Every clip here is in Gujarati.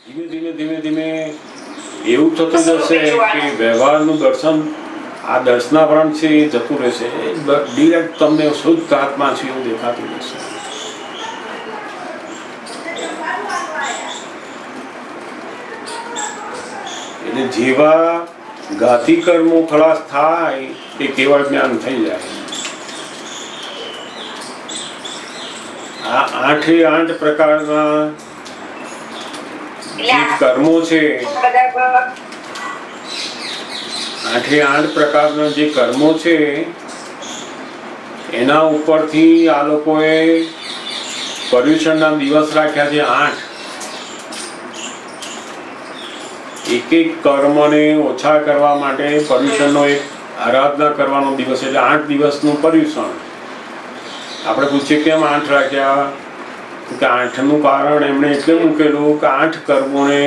ધીમે ધીમે ધીમે ધીમે એવું થતું જશે કે વ્યવહારનું દર્શન, આ દર્શનાવરણ છે એ જતું રહેશે, ડિરેક્ટ તમને શુદ્ધ આત્મા છે એવું દેખાતું રહેશે. એટલે જેવા ઘાતી કર્મો ખલાસ થાય એ કેવળ જ્ઞાન થઈ જાય. આ 8 પ્રકારના જે કર્મો છે, 8 પ્રકારના જે કર્મો છે એના ઉપરથી આ લોકોએ પર્યુષણના દિવસ રાખ્યા છે 8. એક કર્મને ઓછા કરવા માટે પર્યુષણનો એક આરાધના કરવાનો દિવસ, એટલે 8 દિવસનું પર્યુષણ. આપણે પૂછીએ કેમ 8 રાખ્યા? કે 8નું કારણ એમણે એટલે મૂકેલું કે 8 કર્મોને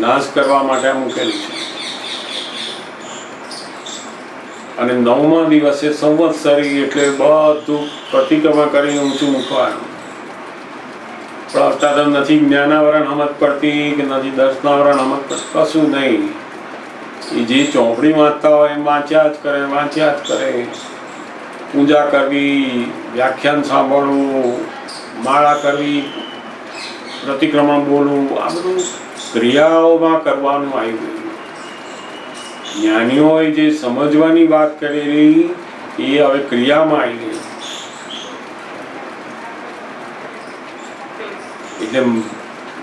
નાશ કરવા માટે મૂકેલું છે. અને 9મા દિવસે સંવત્સરી એટલે બધું પ્રતિક્રમા કરીને ઊંચું મૂકવાનું. પણ અત્યારે નથી જ્ઞાનાવરણ સમજ પડતી કે નથી દર્શનાવરણ સમજ પડતી, કશું નહીં. એ જે ચોપડી વાંચતા હોય એમ વાંચ્યા જ કરે. પૂજા કરવી, વ્યાખ્યાન સાંભળવું, માળા કરવી, પ્રતિક્રમણ બોલવું, આ બધું ક્રિયાઓમાં કરવાનું આવી ગયું. જ્ઞાનીઓએ જે સમજવાની વાત કરેલી એ હવે ક્રિયામાં આવી ગઈ. એટલે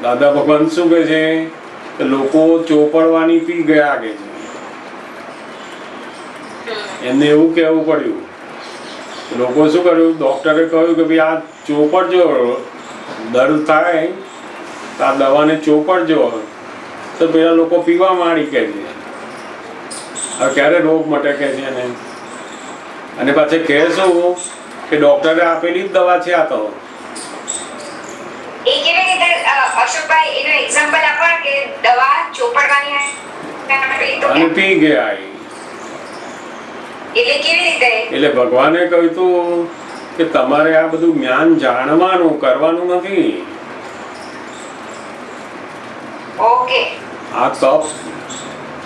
દાદા ભગવાન શું કહે છે કે લોકો ચોપડવાની પી ગયા કે છે. એમને એવું કહેવું પડ્યું. લોકો શું કર્યું, ડોક્ટરે કહ્યું કે ભાઈ આ ચોપડજો, દર્દ થાય તો આ દવાને ચોપડજો, તો પેલા લોકો પીવા માંડી કે છે. હવે ક્યારે રોગ મટે કે છે એને? અને પાછી કહે શું કે ડોક્ટરે આપેલી જ દવા છે આ તો. એ કેવી રીતે અશોકભાઈ એનો એક્ઝામ્પલ આપો કે દવા ચોપડવાની અને પી ગયા. એટલે કેવી રીતે? એટલે ભગવાને કહ્યું તું કે તમારે આ બધું જ્ઞાન જાણવાનું, કરવાનું નથી. ઓકે. આ તપ,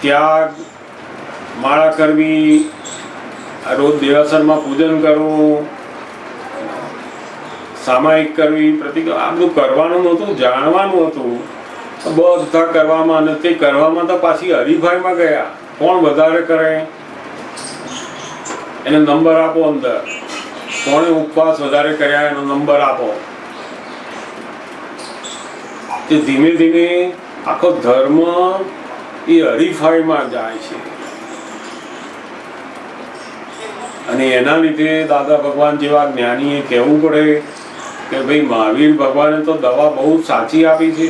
ત્યાગ, માળા કરવી, રોજ દેવાસરમાં પૂજન કરવું, સામાયિક કરવી, પ્રતિક્રમણ, આ બધું કરવાનું નહોતું, જાણવાનું હતું. બધા કરવામાં, અને તે કરવામાં તો પાછી હરીફાઈમાં ગયા. કોણ વધારે કરે એને નંબર આપો. અંદર કોણે ઉપવાસ વધારે કર્યા એનો નંબર આપો. તે ધીમે ધીમે આખો ધર્મ એ હરીફાઈમાં જાય છે. અને એના લીધે દાદા ભગવાન જેવા જ્ઞાનીએ કહેવું પડે કે ભાઈ મહાવીર ભગવાને તો દવા બહુ સાચી આપી છે,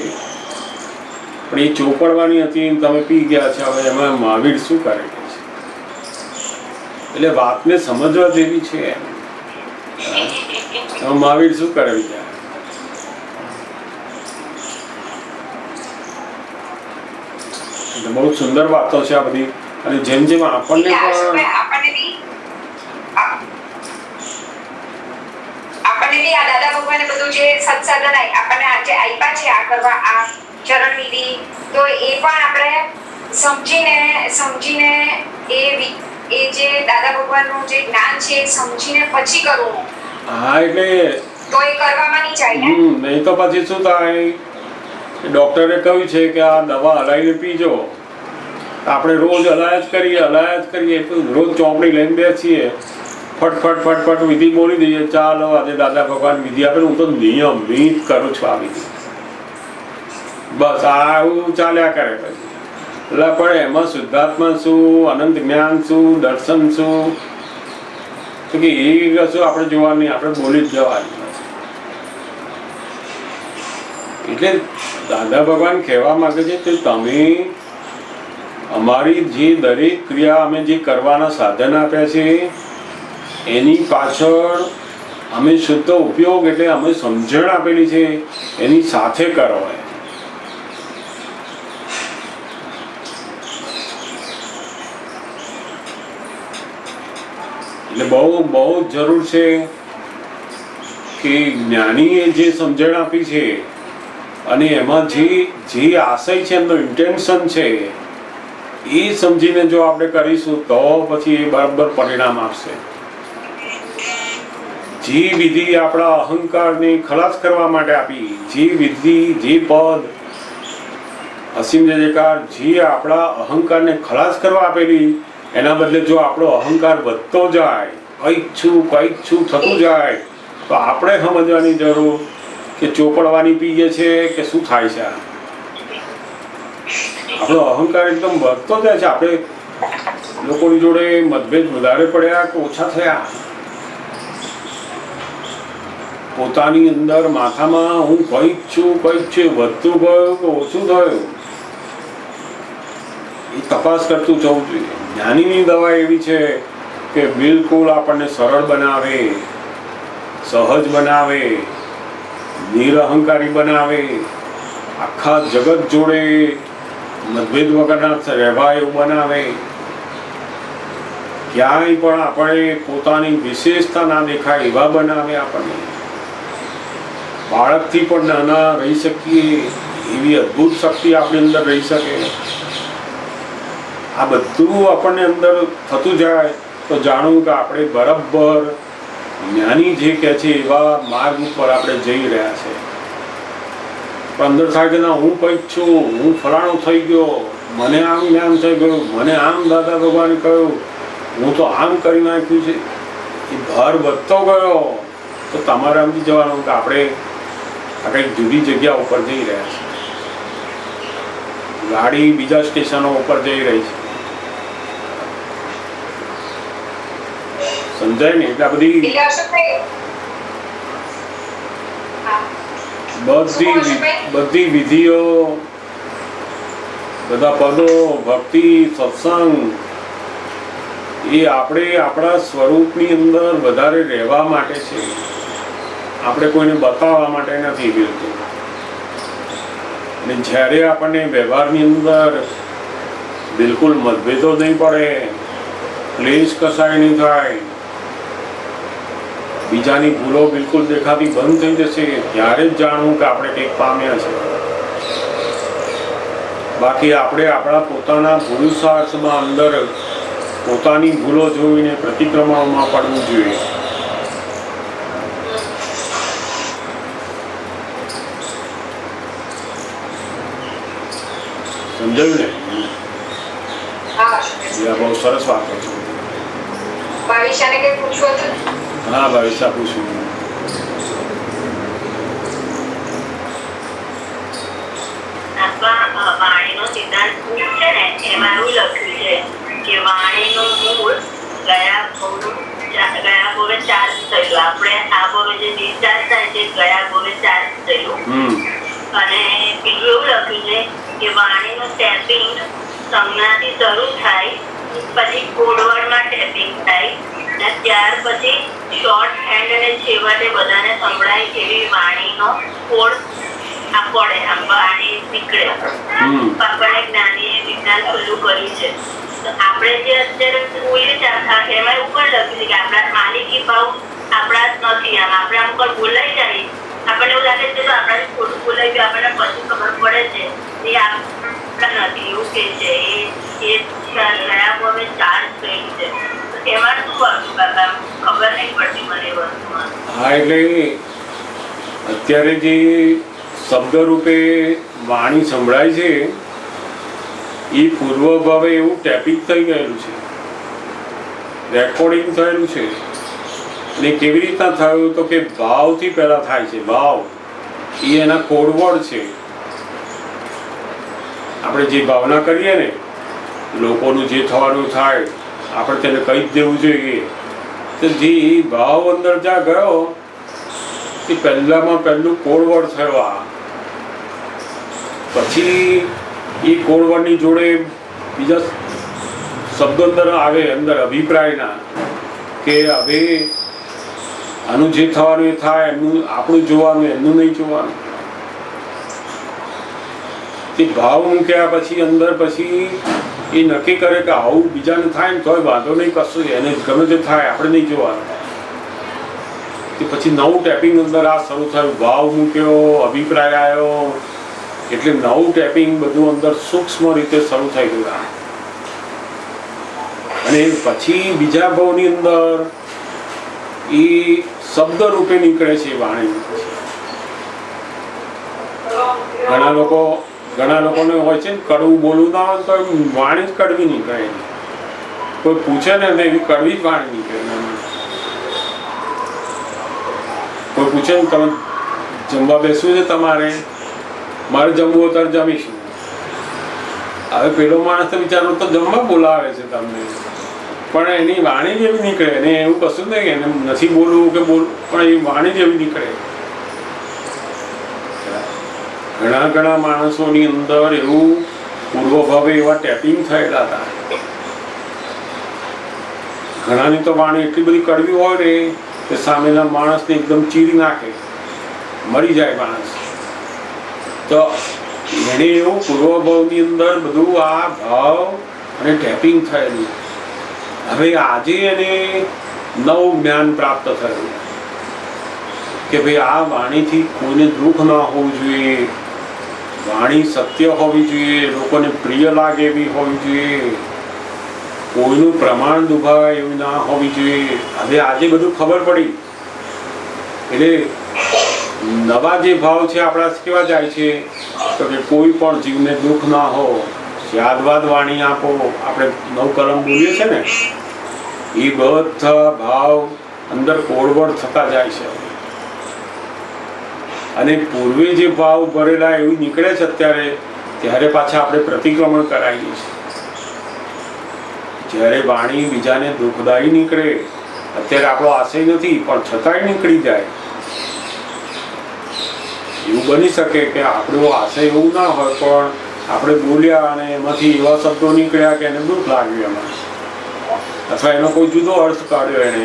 પણ એ ચોપડવાની હતી, તમે પી ગયા છે, હવે એમાં મહાવીર શું કરે છે? એટલે વાતને સમજવા જેવી છે. મહાવીર શું કરે વિચાર? એટલે બહુ સુંદર વાતો છે આ બધી. અને જેમ જેમ આપણને પણ આપણને આ દાદા ભગવાને બધું જે સત્સાધન આપણને આજે આપ્યા છે આ કરવા, આ ચરણ વિધિ, તો એ પણ આપણે સમજીને એ જે દાદા ભગવાનનું જે જ્ઞાન છે એ સમજીને પછી કરવું. હા, એટલે તો એ કરવામાં નહીં જાય. નહીં તો પછી શું થાય, ડોક્ટરે કહ્યું છે કે આ દવા હલાવીને પીજો. આપણે રોજ હલાયા જ કરીએ, રોજ ચોપડી લઈને બેસીએ, ફટ વિધિ બોલી દઈએ, ચાલો આજે દાદા ભગવાન વિધિ આપે. હું તો નિયમિત કરું છું આ વિધિ, બસ આવું ચાલ્યા કરે. પછી એટલે પણ એમાં શુદ્ધાત્મા શું, અનંત જ્ઞાન શું, દર્શન શું, તો કે એ કશું આપણે જોવાનું, આપણે બોલી જ જવાની. એટલે દાદા ભગવાન કહેવા માંગે છે કે તમે અમારી જે દરેક ક્રિયા અમે જે કરવાના સાધન આપ્યા છે એની પાછળ અમે શુદ્ધ ઉપયોગ, એટલે અમે સમજણ આપેલી છે એની સાથે કરો. એટલે બહુ જરૂર છે કે જ્ઞાનીએ જે સમજણ આપી છે અને એમાં જે આશય છે, એમનો ઇન્ટેન્શન છે, એ સમજીને જો આપણે કરીશું તો પછી એ બરાબર પરિણામ આપશે. જે વિધિ આપણા અહંકારને ખલાસ કરવા માટે આપી, જે વિધિ, જે પદ, અસીમ જયકાર, જે આપણા અહંકારને ખલાસ કરવા આપેલી, એના બદલે જો આપણો અહંકાર વધતો જાય, કંઈક છું થતું જાય, તો આપણે સમજવાની જરૂર કે ચોપડવાની પીએ છે કે શું થાય છે. આપણો અહંકાર એકદમ વધતો જાય છે. આપણે લોકોની જોડે મતભેદ વધારે પડ્યા કે ઓછા થયા, પોતાની અંદર માથામાં હું કંઈક છું વધતું ગયું કે ઓછું થયું, એ તપાસ કરતું જવું જોઈએ. જ્ઞાનીની દવા એવી છે કે બિલકુલ આપણને સરળ બનાવે, સહજ બનાવે, નિરહંકારી બનાવે, આખા જગત જોડે મતભેદ વગરના રહેવાય એવું બનાવે, ક્યાંય પણ આપણે પોતાની વિશેષતા ના દેખાય એવા બનાવે, આપણને બાળકથી પણ નાના રહી શકીએ એવી અદ્ભુત શક્તિ આપણી અંદર રહી શકે. આ બધું આપણને અંદર થતું જાય તો જાણવું કે આપણે બરાબર જ્ઞાની જે કહે છે એવા માર્ગ ઉપર આપણે જઈ રહ્યા છે. પણ અંદર થાય કે ના, હું કંઈક છું, હું ફલાણું થઈ ગયો, મને આમ જ્ઞાન થઈ ગયું, મને આમ દાદા ભગવાને કહ્યું, હું તો આમ કરી નાખ્યું છે, એ ભાર વધતો ગયો, તો તમારે સમજી જવાનું કે આપણે આ કંઈક જુદી જગ્યા ઉપર જઈ રહ્યા છે. ગાડી બીજા સ્ટેશનો ઉપર જઈ રહી છે. સમજાય ને? એટલે આ બધી વિધિઓ, બધા પદો, ભક્તિ, સત્સંગ, એ આપણે આપણા સ્વરૂપની અંદર વધારે રહેવા માટે છે. આપણે કોઈને બતાવવા માટે નથી. બિલકુલ. અને જ્યારે આપણને વ્યવહારની અંદર બિલકુલ મતભેદો નહીં પડે, ક્લેશ કસાય નહીં થાય, બીજાની ભૂલો બિલકુલ દેખાતી બંધ થઈ જશે, ત્યારે જ જાણવું કે આપણે કંઈક પામ્યા છે. બાકી આપણે આપણા પોતાના પુરુષાર્થમાં અંદર પોતાની ભૂલો જોઈને પ્રતિક્રમણમાં પડવું જોઈએ. સમજાયું ને? બહુ સરસ વાત છે. ભવિષ્યને કંઈ પૂછવું હતું? હા, ભવિષ્ય પૂછવું. વાણીનો સિદ્ધાંત છે ને, એમાં એવું લખ્યું છે કે વાણીનું મૂળ ગયા ભવે ચાર્જ થયેલું. આપણે આ ભવે જે ડિસ્ચાર્જ થાય છે ગયા ભવે ચાર્જ થયેલું. અને બીજું એવું લખ્યું છે કે વાણીનું ટેપિંગ સંજ્ઞાથી શરૂ થાય, પછી કોડવર્ડમાં ટેપિંગ થાય, અને ત્યાર પછી શોર્ટ હેન્ડ અને છેવટે બધાને સંભળાય એવી વાણીનો કોડ પડે, આમ વાણી નીકળે. આપણને જ્ઞાનીએ વિજ્ઞાન ખુલ્લું કર્યું છે. તો આપણે જે અત્યારે બોલી એમાં એવું પણ લખ્યું છે કે આપણા માલિકી ભાવ આપણા જ નથી. આમ આપણે અમુક બોલાઈ જાય, આપણને એવું લાગે છે આપણાથી ખોટું બોલાઈ ગયું, આપણને પછી ખબર પડે છે એ આપણા નથી, એવું કે છે. એ ગયા હવે ચાર્જ થયેલું છે. તો એમાં શું કરવું કાકા? ખબર નહીં પડતી મને વસ્તુમાં. હા, એટલે અત્યારે જે શબ્દ રૂપે વાણી સંભળાય છે એ પૂર્વ ભાવે એવું ટેપિંગ થઈ ગયેલું છે, રેકોર્ડિંગ થયેલું છે. અને કેવી રીતના થયું તો કે ભાવથી પહેલા થાય છે. ભાવ એ એના કોડવર્ડ છે. આપણે જે ભાવના કરીએ ને, લોકોનું જે થવાનું થાય આપણે તેને કહી જ દેવું જોઈએ. તો જે ભાવ અંદર જ્યાં ગયો એ પહેલામાં પહેલું કોડવર્ડ થયો. આ પછી એ કોડવર્ડની જોડે બીજા શબ્દો અંદર આવે, અંદર અભિપ્રાયના, કે હવે આનું જે થવાનું એ થાય, એમનું આપણું જોવાનું, એમનું નહીં જોવાનું. તે ભાવ મૂક્યા પછી અંદર પછી એ નક્કી કરે કે આવું બીજાને થાય ને તોય વાંધો નહીં, કશું એને ગમે તે થાય, આપણે નહીં જોવાનું. તે પછી નવું ટેપિંગ અંદર આ શરૂ થયું. ભાવ મૂક્યો, અભિપ્રાય આવ્યો, એટલે નવું ટેપિંગ બધું અંદર સૂક્ષ્મ રીતે શરૂ થઈ ગયું. અને પછી બીજા ભાવની અંદર એ શબ્દ રૂપે નીકળે છે વાણી. ઘણા લોકોને હોય છે ને કડવું બોલવું ના હોય તો વાણી જ કડવી નીકળે. કોઈ પૂછે ને તો એવી કડવી જ વાણી નીકળે. કોઈ પૂછે ને તમે જમવા બેસવું છે તમારે, મારે જમવું હોય ત્યારે જમીશું. હવે પેલો માણસ તો બિચારો તો જમવા બોલાવે છે તમને, પણ એની વાણી જ એવી નીકળે. એને એવું કશું જ નહીં એને નથી બોલવું કે પણ એ વાણી જ એવી નીકળે. ઘણા માણસોની અંદર એવું પૂર્વભાવે એવા ટેપિંગ થયેલા હતા. ઘણાની તો વાણી એટલી બધી કડવી હોય ને કે સામેના માણસને એકદમ ચીરી નાખે, મરી જાય માણસ. તો એને એવું પૂર્વભાવની અંદર બધું આ ભાવ અને ટેપિંગ થયેલું. હવે આજે એને નવું જ્ઞાન પ્રાપ્ત થયું કે ભાઈ આ વાણીથી કોઈને દુઃખ ના હોવું જોઈએ, વાણી સત્ય હોવી જોઈએ, લોકોને પ્રિય લાગે એવી હોવી જોઈએ, કોઈનું પ્રમાણ દુભાવે એવું ના હોવી જોઈએ. હવે આજે બધું ખબર પડી. એટલે નવા જે ભાવ છે આપણા કેવા જાય છે તો કે કોઈ પણ જીવને દુઃખ ના હો, યાદવાદ વાણી આપો. આપણે નવ કલમ બોલીએ છે ને એ બધા ભાવ અંદર કોળવડ થતા જાય છે. અને પૂર્વે જે ભાવ ભરેલા એવું નીકળે છે અત્યારે, ત્યારે પાછા આપણે પ્રતિક્રમણ કરાવીએ છીએ. જ્યારે વાણી બીજાને દુઃખદાયી નીકળે, અત્યારે આપણો આશય નથી પણ છતાંય નીકળી જાય. એવું બની શકે કે આપણો આશય એવું ના હોય પણ આપણે બોલ્યા અને એમાંથી એવા શબ્દો નીકળ્યા કે એને દુઃખ લાગ્યું એમાં, અથવા એનો કોઈ જુદો અર્થ કાઢ્યો એને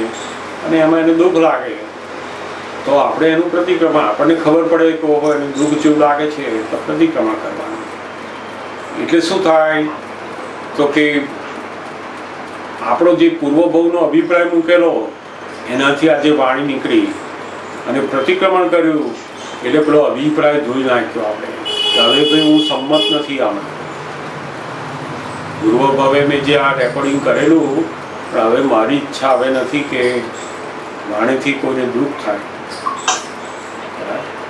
અને એમાં એને દુઃખ લાગે, તો આપણે એનું પ્રતિક્રમણ, આપણને ખબર પડે કે ઓહો એને દુઃખ જેવું લાગે છે તો પ્રતિક્રમણ કરવાનું. એટલે શું થાય તો કે આપણો જે પૂર્વભાવનો અભિપ્રાય મૂકેલો એનાથી આજે વાણી નીકળી અને પ્રતિક્રમણ કર્યું એટલે પેલો અભિપ્રાય ધોઈ નાખ્યો આપણે કે હવે ભાઈ હું સંમત નથી આમાં. પૂર્વભાવે મેં જે આ રેકોર્ડિંગ કરેલું પણ હવે મારી ઈચ્છા હવે નથી કે વાણીથી કોઈને દુઃખ થાય.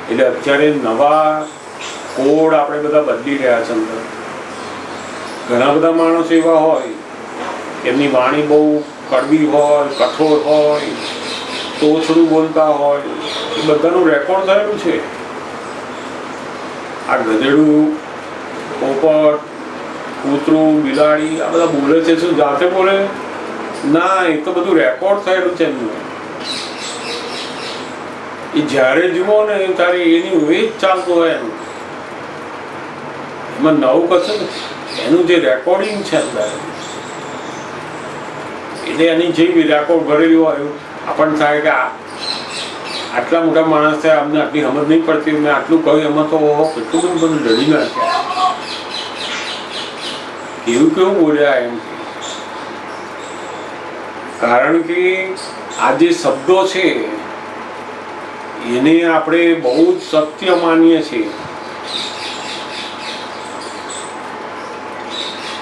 એટલે અત્યારે નવા કોડ આપણે બધા બદલી રહ્યા છે. અંદર ઘણા બધા માણસો એવા હોય એમની વાણી બહુ કડવી હોય, કઠોર હોય, તોછડું બોલતા હોય, એ બધાનું રેકોર્ડ થયેલું છે. આ ગધેડું, પોપટ, કૂતરું, બિલાડી આ બધા બોલે છે. શું જાતે બોલે? ના, એ તો બધું રેકોર્ડ થયેલું છે એમનું. એ જ્યારે જુઓ ને ત્યારે એની એ જ ચાલતું હોય એનું, એમાં નવું કશું ને એનું જે રેકોર્ડિંગ છે અંદર, એટલે એની જેવી રેકોર્ડ ભરેલી હોય આપણને થાય કે આટલા મોટા માણસ છે, અમને આટલી સમજ નહીં પડતી, મેં આટલું કહ્યું એમાં તો કેટલું બધું લડી નાખ્યા, એવું કેવું બોલ્યા એમ. કારણ કે આ જે શબ્દો છે એને આપણે બહુ જ સત્ય માનીએ છીએ.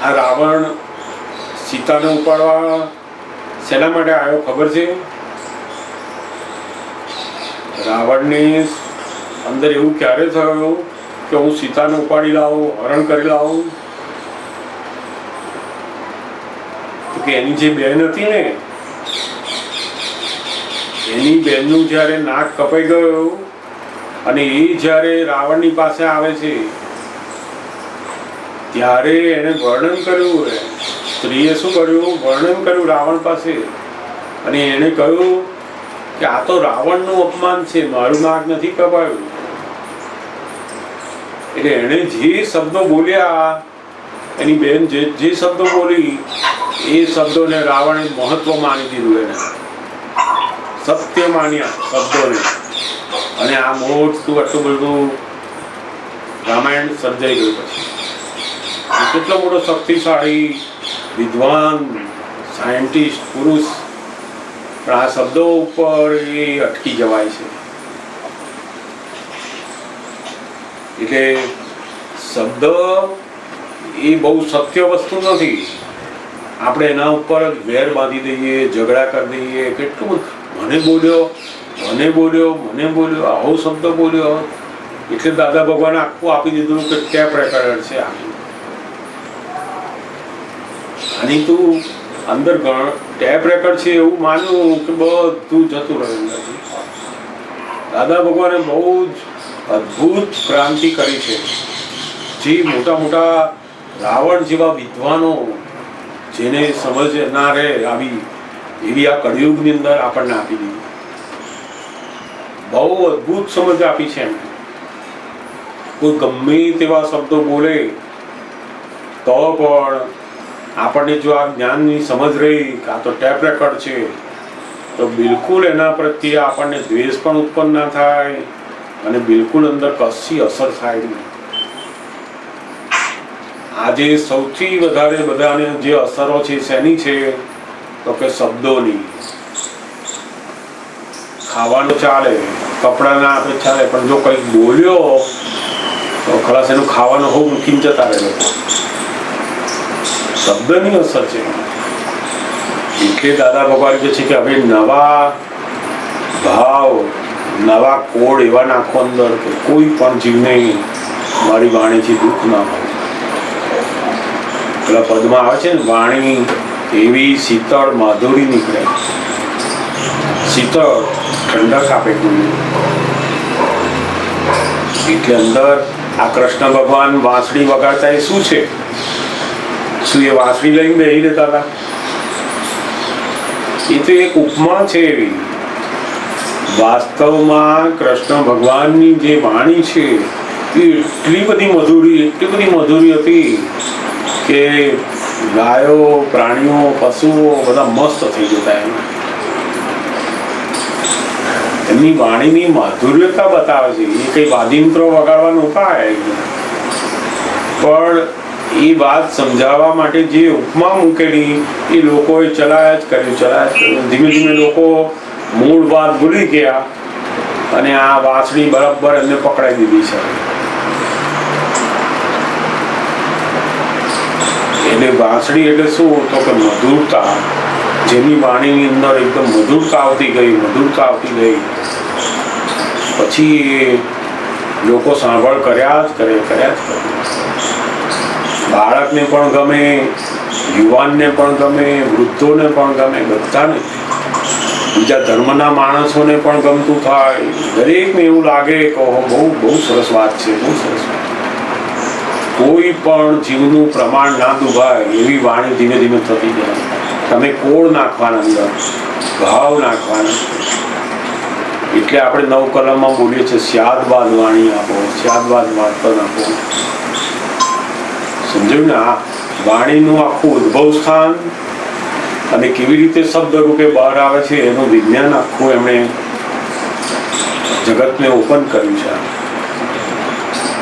આ રાવણ સીતાને ઉપાડવા શેના માટે આવ્યો ખબર છે? રાવણને અંદર એવું ક્યારે થયું કે હું સીતાને ઉપાડી લાવું, હરણ કરી લાવું? તો કે એની જે બહેન હતી ને એની બહેનનું જ્યારે નાક કપાઈ ગયું અને એ જ્યારે રાવણની પાસે આવે છે ત્યારે એને વર્ણન કર્યું. સ્ત્રીએ શું કર્યું? વર્ણન કર્યું રાવણ પાસે. અને એને કહ્યું કે આ તો રાવણનું અપમાન છે, મારું નાક નથી કપાયું. એટલે એણે જે શબ્દો બોલ્યા, એની બેન જે શબ્દો બોલી એ શબ્દોને રાવણે મહત્વ માની દીધું, એને સત્ય માન્યા શબ્દોને. અને આ મોટું આટલું બધું રામાયણ સર્જાઈ ગયું. પછી કેટલો મોટો શક્તિશાળી વિદ્વાન સાયન્ટિસ્ટ પુરુષ, પણ આ શબ્દો ઉપર એ અટકી જવાય છે. એટલે શબ્દ એ બહુ સત્ય વસ્તુ નથી. આપણે એના ઉપર જ વેર બાંધી દઈએ, ઝઘડા કરી દઈએ. કેટલું મને બોલ્યો, આવો શબ્દ બોલ્યો, એટલે દાદા ભગવાને આખું આપી દીધું કે ટેપ રેકર્ડ છે આની તું અંદર ટેપ રેકર્ડ છે એવું માન્યું કે બધું જતું રહ્યું નથી. દાદા ભગવાને બહુ જ અદ્ભુત ક્રાંતિ કરી છે. જે મોટા મોટા રાવણ જેવા વિદ્વાનો જેને સમજ ના રહે એવી આ કળિયુગની અંદર આપણને આપી દીધી. બહુ અદ્ભુત સમજ આપી છે એમને. કોઈ ગમે તેવા શબ્દો બોલે તો પણ આપણને જો આ જ્ઞાનની સમજ રહી કે આ તો ટેપ રેકર્ડ છે તો બિલકુલ એના પ્રત્યે આપણને દ્વેષ પણ ઉત્પન્ન ના થાય અને બિલકુલ અંદર કશી અસર થાય નહીં. આજે સૌથી વધારે બધાને જે અસરો છે શેની છે તો કે શબ્દોની. ખાવાનું ચાલે, કપડા ના આપે ચાલે, પણ જો કંઈક બોલ્યો તો ખલાસ એનું ખાવાનું હોવું મૂકીને જતા રહે લોકો. શબ્દની અસર છે. એટલે દાદા ભગવાન કહે છે કે હવે નવા ભાવ, નવા કોડ એવા નાખો અંદર કે કોઈ પણ જીવને મારી વાણીથી દુઃખ ના હોય. પેલા પદમાં આવે છે ને, વાણી એવી શીતળ માધુરી નીકળે, શીતળ ઠંડક આપે કોઈ. એટલે અંદર આ કૃષ્ણ ભગવાન વાંસળી વગાડતા એ શું છે? શું એ વાંસળી લઈને બેસી રહેતા હતા? એ તો એક ઉપમા છે એવી. વાસ્તવમાં કૃષ્ણ ભગવાનની જે વાણી છે એ એટલી બધી મધુરી હતી કે ગાયો, પ્રાણીઓ, પશુઓ બધા મસ્ત થઈ જતા એમની વાણીની માધુર્યતા બતાવે છે. એ કઈ વાદિંત્રો વગાડવાનો ઉપાય પણ એ વાત સમજાવવા માટે જે ઉપમા મૂકેલી એ લોકોએ ચલાયા જ કર્યું. ધીમે ધીમે લોકો મૂળ વાત ભૂલી ગયા અને આ વાંસળી બરાબર એમને પકડાઈ દીધી છે. એટલે વાંસળી એટલે શું તો કે મધુરતા. જેની વાણીની અંદર એકદમ મધુરતા આવતી ગઈ પછી લોકો સાંભળ કર્યા જ કરે. બાળકને પણ ગમે, યુવાનને પણ ગમે, વૃદ્ધોને પણ ગમે, બધાને, બીજા ધર્મના માણસોને પણ ગમતું થાય. દરેકને એવું લાગે કે બહુ સરસ વાત છે, બહુ સરસ વાત. કોઈ પણ જીવનું પ્રમાણ ના દુભાય એવી વાણી ધીમે ધીમે થતી જાય. તમે કોળ નાખવાના, અંદર ભાવ નાખવાના. એટલે આપણે 9 કલમમાં બોલીએ છીએ સ્યાદબાદ વાણી આપો, સ્યાદબાદ વર્તન આપો. સમજ્યું ને? આ વાણીનું આખું ઉદ્ભવ સ્થાન અને કેવી રીતે શબ્દ રૂપે બહાર આવે છે એનું વિજ્ઞાન આખું એમણે જગતને ઓપન કર્યું છે.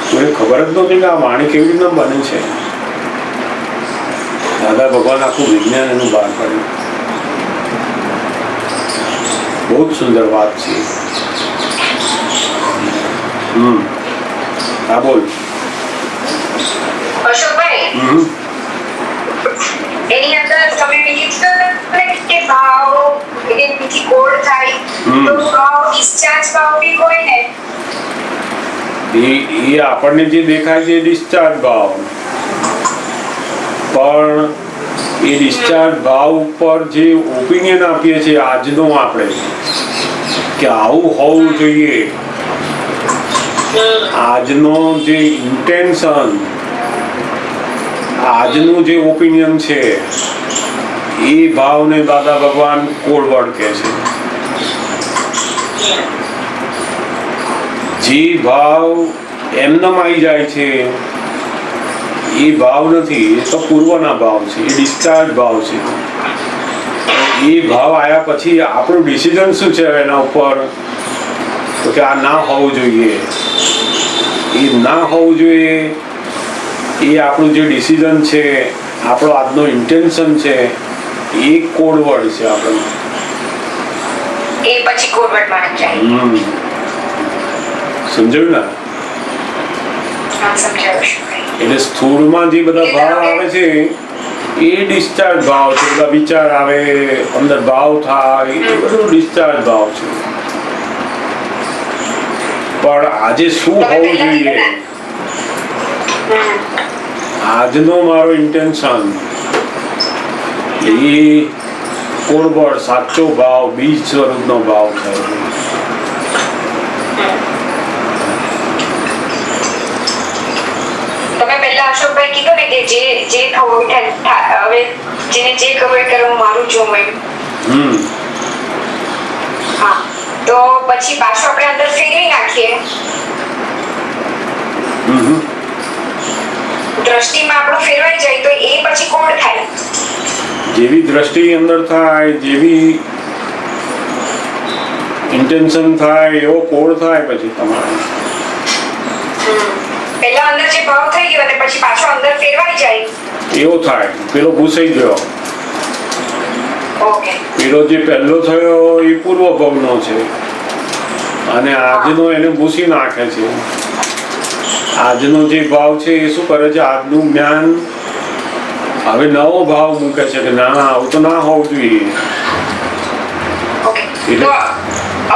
કોઈને ખબર જ નહોતી કે આ વાણી કેવી રીતના બને છે. દાદા ભગવાન આખું વિજ્ઞાન એનું બહાર પાડ્યું. બહુ જ સુંદર વાત છે. હા બોલ અશોકભાઈ. એની અંદર તમે કીધું કે ભાવ એની કોડ થાય તો ભાવ ડિસ્ચાર્જ ભાવ બી હોય ને એ આપણને જે દેખાય છે ડિસ્ચાર્જ ભાવ, પણ એ ડિસ્ચાર્જ ભાવ ઉપર જે ઓપિનિયન આપીએ છીએ આજનો આપણે કે આવું હોવું જોઈએ, આજનો જે ઇન્ટેન્શન, આજનું જે ઓપિનિયન છે એ ભાવને દાદા ભગવાન કોડવર્ડ કહે છે. જે ભાવ એમનેમ આવી જાય છે એ ભાવ નથી, એ તો પૂર્વના ભાવ છે, એ ડિસ્ચાર્જ ભાવ છે. એ ભાવ આવ્યા પછી આપણું ડિસિઝન શું છે એના ઉપર તો કે આ ના હોવું જોઈએ, એ ના હોવું જોઈએ. એ આપણું જે ડિસિઝન છે, આપણો આજનો ઇન્ટેન્શન છે એ કોડવર્ડ છે આપણને. એ પછી કોડવર્ડ માં જાય. સમજાયું ને? હા સમજાયું. એટલે સ્થૂળમાં જે બધા ભાવ આવે છે એ ડિસ્ચાર્જ ભાવ છે. બધા વિચાર આવે, અંદર ભાવ થાય, એ બધું ડિસ્ચાર્જ ભાવ છે. પણ આજે શું હોવું જોઈએ, આજનો મારો ઇન્ટેન્શન એ કોળવળ સાચો ભાવ, બીજ સ્વરૂપનો ભાવ થયો. તમે પહેલા અશોકભાઈ કીધું ને કે જે થવું હવે જેને જે કરવું એ કરવું મારું જોવું એમ. હા, તો પછી પાછું આપણે અંદર ફેરવી નાખીએ. દ્રષ્ટિમાં આપણું ફેરવાઈ જાય તો એ પછી કોણ થાય? જેવી દ્રષ્ટિ અંદર થાય, જેવી ઇન્ટેન્શન થાય, એવો કોડ થાય પછી તમારે. પહેલા અંદર જે ભાવ થઈ ગયો અને પછી પાછો અંદર ફેરવાઈ જાય એવો થાય. પેલો ઘૂસાઈ ગયો. ઓકે. પેલો જે પહેલો થયો એ પૂર્વ ભાવનો છે અને આજનો એને ભૂસી નાખે છે. આજનો જે ભાવ છે એ શું કરે છે, આજનું જ્ઞાન હવે નવો ભાવ મૂકે છે કે ના આવું તો ના હોવું જોઈએ. ઓકે. તો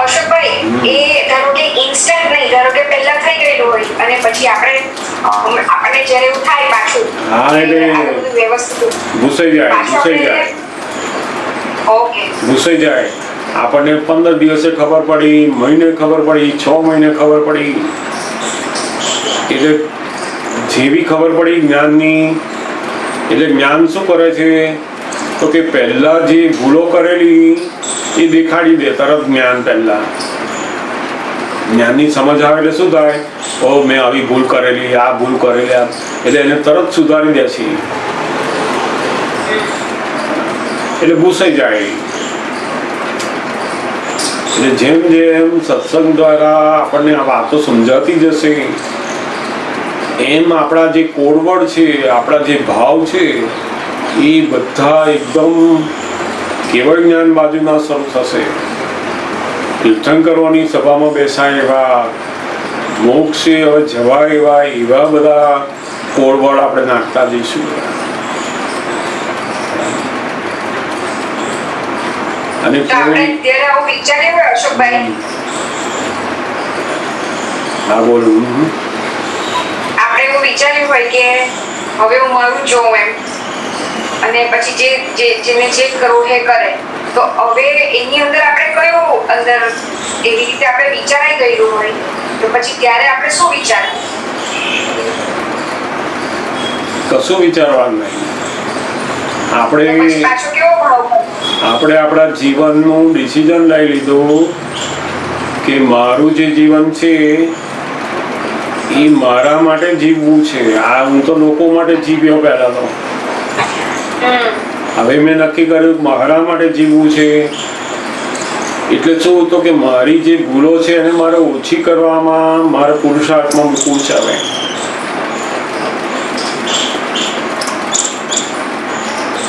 અશોકભાઈ, એ ધારો કે ઇન્સ્ટન્ટ નહીં, ધારો કે પહેલા થઈ ગયેલું હોય અને પછી આપણને જ્યારે એવું થાય પાછું, હા, એટલે આ બધું વ્યવસ્થિત ઘૂસાઈ જાય. ઓકે. ઘૂસાઈ જાય. આપણને 15 દિવસે ખબર પડી, મહિને ખબર પડી, 6 મહિને ખબર પડી. એટલે જેવી ખબર પડી જ્ઞાનની, એટલે જ્ઞાન શું કરે છે તો કે પહેલા જે ભૂલો કરેલી એ દેખાડી દે તરત. જ્ઞાન પહેલા જ્ઞાનની સમજ આવે એટલે શું થાય, ઓ મેં આવી ભૂલ કરેલી, આ ભૂલ કરેલી, એટલે એને તરત સુધારી દે છે. એટલે ભૂસાઈ જાય. એટલે જેમ જેમ સત્સંગ દ્વારા આપણને આ વાતો સમજાતી જશે એમ આપણા જે કોડવડ છે, આપણા જે ભાવ છે એ બધા એકદમ કેવળ જ્ઞાન બાજુના શરૂ થશે. તીર્થંકરોની સભામાં બેસાય એવા, મોક્ષે હવે જવાય એવા બધા કોડવડ આપણે નાખતા જઈશું. અને આપણે ત્યારે આવું વિચાર્યું હોય અશોકભાઈ, હા બોલું, આપણે એવું વિચાર્યું હોય કે હવે હું મારું જોઉં એમ, અને પછી જેને જે કરવું એ કરે, તો હવે એની અંદર આપણે કયું અંદર એવી રીતે આપણે વિચારાઈ ગયેલું હોય તો પછી ત્યારે આપણે શું વિચારવું? કશું વિચારવાનું નહીં. આપણે પાછો કેવો ભાવ? આપણે આપણા જીવનનું ડિસિઝન લઈ લીધું કે મારું જે જીવન છે એ મારા માટે જીવવું છે. આ હું તો લોકો માટે જીવ્યો પહેલા તો. હવે મેં નક્કી કર્યું મારા માટે જીવવું છે. એટલે શું તો કે મારી જે ભૂલો છે એને મારે ઓછી કરવામાં, મારે પુરુષાર્થમાં મૂકવું છે. હવે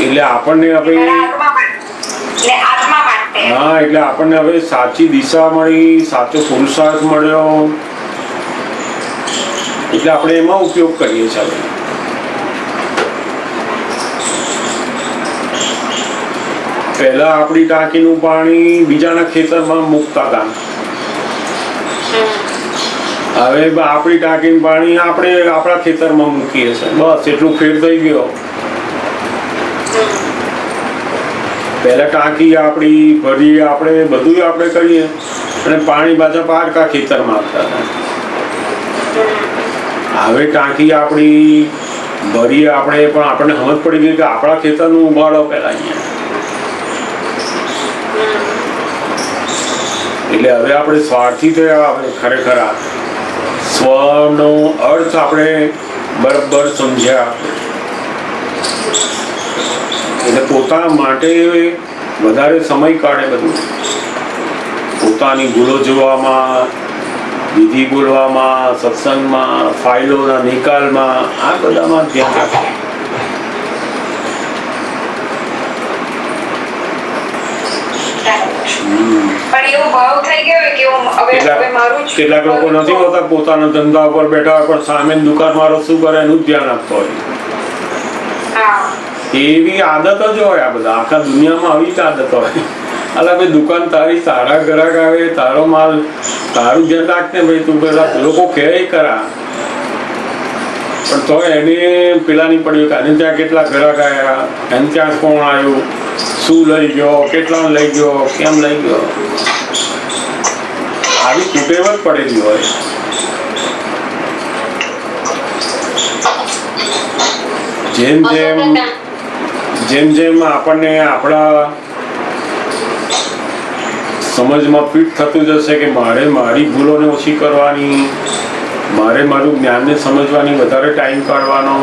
એટલે આપણને હવે હા, એટલે આપણને હવે સાચી દિશા મળી, સાચો પુરુષાર્થ મળ્યો, એટલે આપણે એમાં ઉપયોગ કરીએ છીએ. પહેલા આપણી ટાંકીનું પાણી બીજાના ખેતરમાં મૂકતા હતા. હવે આપણી ટાંકીનું પાણી આપણે આપણા ખેતરમાં મૂકીએ છીએ. બસ એટલું ફેર થઈ ગયો. પહેલા ટાંકી આપણી ભરીએ, આપણે બધું આપણે કરીએ અને પાણી પાછા પારકા ખેતરમાં આપતા હતા. હવે ટાંકી આપણી ભરીએ આપણે, પણ આપણને સમજ પડી ગઈ કે આપણા ખેતરનું ઉગાડો પહેલા અહીંયા. એટલે હવે આપણે સ્વાર્થી થયા. હવે ખરેખર સ્વનો અર્થ આપણે બરાબર સમજ્યા. એટલે પોતા માટે વધારે સમય કાઢે, બધું પોતાની ભૂલો જોવામાં, વિધિ બોલવામાં, સત્સંગમાં, ફાઇલોના નિકાલમાં, આ બધામાં ધ્યાન રાખે. પણ વાળી એવો ભાવ થઈ ગયો હોય કે હું હવે મારું જ કેટલાક લોકો નથી હોતા પોતાના ધંધા ઉપર બેઠા હોય પણ સામે દુકાન વાળો શું કરે એનું જ ધ્યાન આપતો હોય. હા એવી આદત જ હોય. આ બધા આખા દુનિયામાં આવી જ આદત હોય. અલા ભાઈ દુકાન તારી, તારા ગ્રાહક આવે, તારો માલ, તારું ધ્યાન રાખ ને ભાઈ. તું પેલા લોકો કહે કરા પણ તો એને પેલા નહીં પડ્યું કે આને ત્યાં કેટલા ગ્રાહક આવ્યા, એને ત્યાં કોણ આવ્યું, શું લઈ ગયો, કેટલા લઈ ગયો, કેમ લઈ ગયો. આવી કુટેવ જ પડેલી હોય. જેમ જેમ આપણને આપણા સમજમાં ફિટ થતું જશે કે મારે મારી ભૂલોને ઓછી કરવાની, મારે મારું જ્ઞાનને સમજવાની વધારે ટાઈમ કાઢવાનો,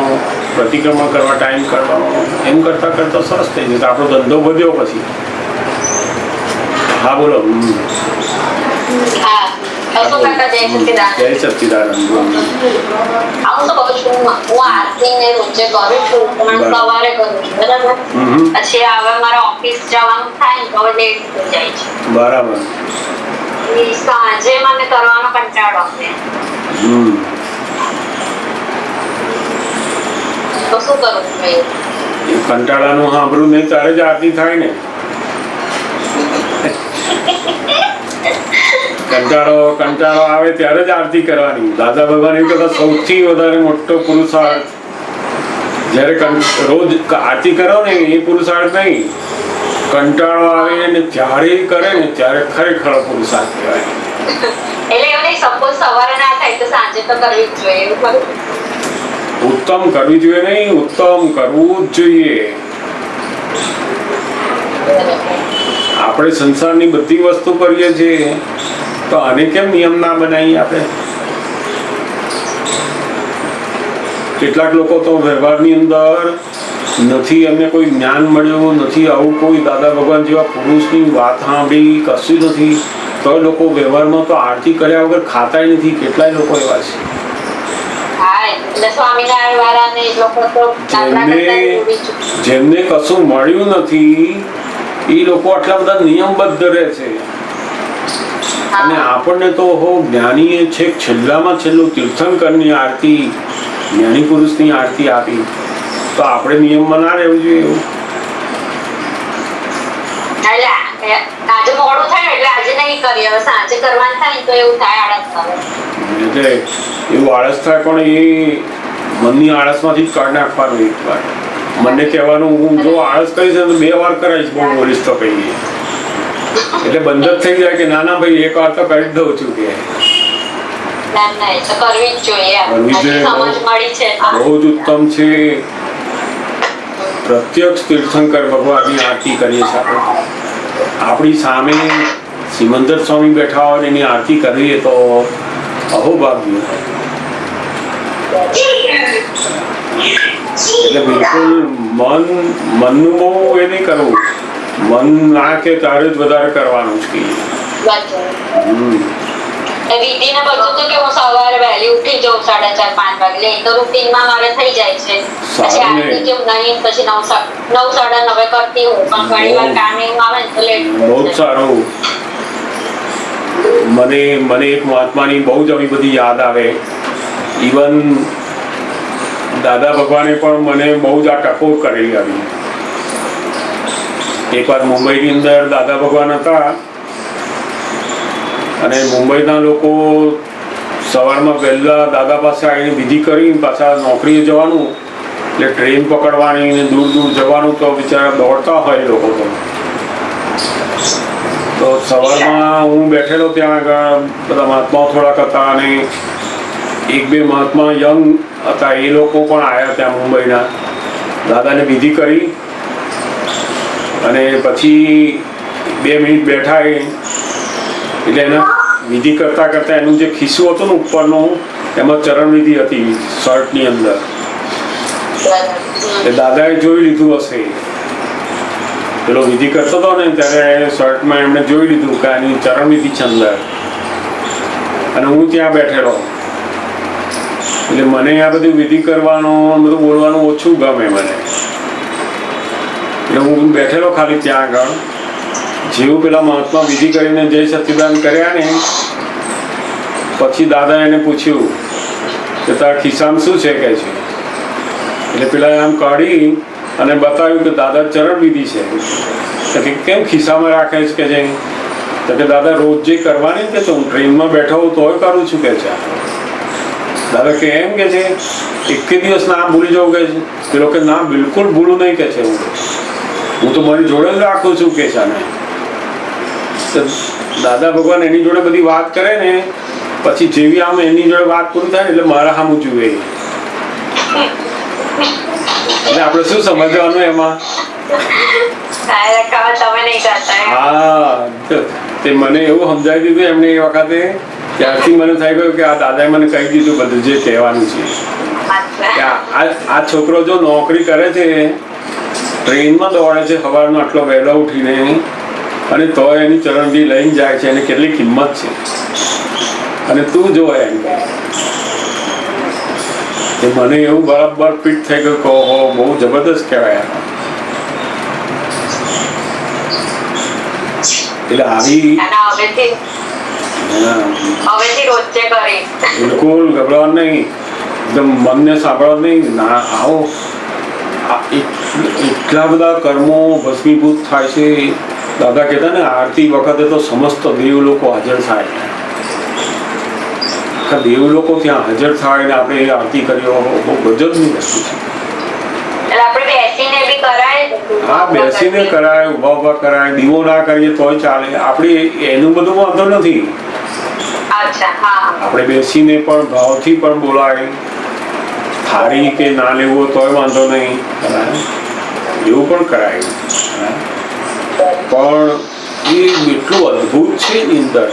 પ્રતિક્રમણ કરવા ટાઈમ કાઢવાનો, એમ કરતાં કરતાં સરસ થઈ જશે. આપણો ધંધો વધ્યો પછી. હા બોલો. જય સચ્ચિદાનંદ. હું તો કહું છું હું આરતી ને રોજે કરું છું પણ સવારે કરું છું બરાબર. પછી હવે મારે ઓફિસ જવાનું થાય ને તો હવે લેટ થઈ જાય છે. બરાબર. સાંજે મને કરવાનો કંટાળો આવે તો શું કરું છું? એ કંટાળાનું સાંભળું નહીં ત્યારે જ આરતી થાય ને. કંટાળો આવે ત્યારે જ આરતી કરવાની. દાદા ભગવાન એવું કહેતા સૌથી વધારે મોટો પુરુષાર્થ જ્યારે રોજ આરતી કરો ને એ પુરુષાર્થ નહીં, કંટાળો આવે ને ત્યારે કરે ને ત્યારે ખરેખર પુરુષાર્થ કહેવાય. એટલે એવું નહીં સપોઝ સવારે ના થાય તો સાંજે તો કરવી જ જોઈએ એવું ખરું? ઉત્તમ કરવી જોઈએ નહીં, ઉત્તમ કરવું જ જોઈએ. આપણે સંસારની બધી વસ્તુ કરીએ છીએ તો આને કેમ નિયમ ના બનાવીએ આપણે? કેટલાક લોકો તો વ્યવહારની અંદર નથી, એમને કોઈ જ્ઞાન મળ્યું નથી, આવું કોઈ દાદા ભગવાન જેવા પુરુષની વાત સાંભળી કશું નથી, તો લોકો વ્યવહારમાં તો આરતી કર્યા વગર ખાતા નથી. કેટલાય લોકો એવા છે જેમને કશું મળ્યું નથી એ લોકો આટલા બધા નિયમબદ્ધ રહે છે. અને આપણને તો જ્ઞાનીએ છેક છેલ્લામાં છેલ્લું તીર્થંકરની આરતી, જ્ઞાની પુરુષની આરતી આપી તો આપણે નિયમમાં ના રહેવું જોઈએ. એવું આજે મોડું થાય એટલે આજે નહીં કરીએ, હવે સાંજે કરવાનું થાય તો એવું થાય આળસ આવે. એટલે એવું આળસ થાય પણ એ મનની આળસમાંથી જ કાઢી નાખવાનું. એક વાર મને કહેવાનું હું જો આળસ કરીશ તો 2 વાર કરાવીશ, બહુ બોલીશ તો કહીએ એટલે બંધ જ થઈ જાય કે ના ના ભાઈ એક વાર તો કરી જ દઉં છું કે કરવી જ જોઈએ. બહુ જ ઉત્તમ છે. પ્રત્યક્ષ તીર્થંકર ભગવાનની આરતી કરીએ છીએ આપણે. આપણી સામે સિમંદર સ્વામી બેઠા હોય એની આરતી કરીએ તો અહોભાગ્ય. એટલે બિલકુલ મનનું બહુ એ નહીં કરવું. મન ના કે ત્યારે જ વધારે કરવાનું જ કહીએ. વિધિને બધું તો કે હું સવારે વહેલી ઉઠી જાઉં 4:30-5 વાગે તો રૂટીનમાં મારે થઈ જાય છે. પછી આરતી કેમ નહીં પછી 9-9:30 કરતી હું પણ ઘણી વાર કામ એવું આવે ને તો લેટ. બહુ જ સારું. મને એક મહાત્માની બહુ જ આવી બધી યાદ આવે. ઇવન દાદા ભગવાને પણ મને બહુ જ આ ટકોર કરેલી આવી. એકવાર મુંબઈની અંદર દાદા ભગવાન હતા અને મુંબઈના લોકો સવારમાં વહેલા દાદા પાસે આવીને વિધિ કરીને પાછા નોકરીએ જવાનું એટલે ટ્રેન પકડવાની ને દૂર દૂર જવાનું તો બિચારા દોડતા હોય લોકો. તો સવારમાં હું બેઠેલો ત્યાં આગળ, બધા મહાત્માઓ થોડાક હતા અને 1-2 મહાત્મા યંગ હતા એ લોકો પણ આવ્યા ત્યાં મુંબઈના. દાદાને વિધિ કરી અને પછી 2 મિનિટ બેઠા એટલે એને વિધિ કરતા કરતા એનું જે ખિસ્સું હતું ને ઉપરનું એમાં ચરણ વિધિ હતી શર્ટની અંદર. એ દાદાએ જોઈ લીધું હશે, પેલો વિધિ કરતો હતો ને ત્યારે શર્ટમાં એમણે જોઈ લીધું કે આની ચરણ વિધિ છે અંદર. અને હું ત્યાં બેઠેલો એટલે મને આ બધું વિધિ કરવાનું બધું બોલવાનું ઓછું ગમે મને. એટલે હું બેઠેલો ખાલી ત્યાં આગળ જેવું પેલા મહાત્મા વિધિ કરીને જય સચ્ચિદાનંદ કર્યા ને પછી દાદા એને પૂછ્યું કે તારા ખિસ્સામાં શું છે કે છે. એટલે પેલા આમ કાઢી અને બતાવ્યું કે દાદા ચરણ વિધિ છે. તો કે કેમ ખિસ્સામાં રાખે છે કે છે? તો કે દાદા રોજ જે કરવાની કે હું ટ્રેનમાં બેઠો હોઉં તોય કરું છું કે છે. દાદા કે એમ કે છે એક દિવસ ના ભૂલી જાઉં કે છે? પેલો કે ના બિલકુલ ભૂલું નહીં કે છે. હું તો મારી જોડે જ રાખું છું કે છે. તો દાદા ભગવાન એની જોડે બધી વાત કરે ને પછી જેવી આમ એની જોડે વાત પૂરી થાય ને એટલે મારા સામું જુએ. એટલે આપણે શું સમજવાનું એમાં? હા, તે મને એવું સમજાવી દીધું એમને એ વખતે. ત્યારથી મને થઈ ગયું કે આ દાદાએ મને કહી દીધું બધું જે કહેવાનું છે. કે આ છોકરો જો નોકરી કરે છે, ટ્રેનમાં દોડે છે સવારનો આટલો વહેલો ઉઠીને, અને તો એની ચરણજી લઈને જાય છે, એને કેટલી કિંમત છે. અને તું જો એમ કે મને એવું બરાબર ફિટ થઈ ગયું કે ઓહો બહુ જબરદસ્ત કહેવાય. એટલે આવી બિલકુલ ગભરાવાનું નહીં, એકદમ મનને સાંભળવાનું નહીં. ના આવો એટલા બધા કર્મો ભસ્મીભૂત થાય છે. દાદા કહેતા ને આરતી વખતે તો સમસ્ત દેવ લોકો હાજર થાય. દેવ લોકો ત્યાં હાજર થાય ને આપણે એ આરતી કરી બહુ ગજબની વસ્તુ છે. હા, બેસીને કરાય, ઉભા ઉભા કરાય, દીવો ના કરીએ તોય ચાલે. આપણે એનું બધું વાંધો નથી. આપણે બેસીને પણ ભાવથી પણ બોલાય, થાળી કે ના લેવું તોય વાંધો નહીં, એવું પણ કરાય. પણ એ એટલું અદ્ભુત છે એની અંદર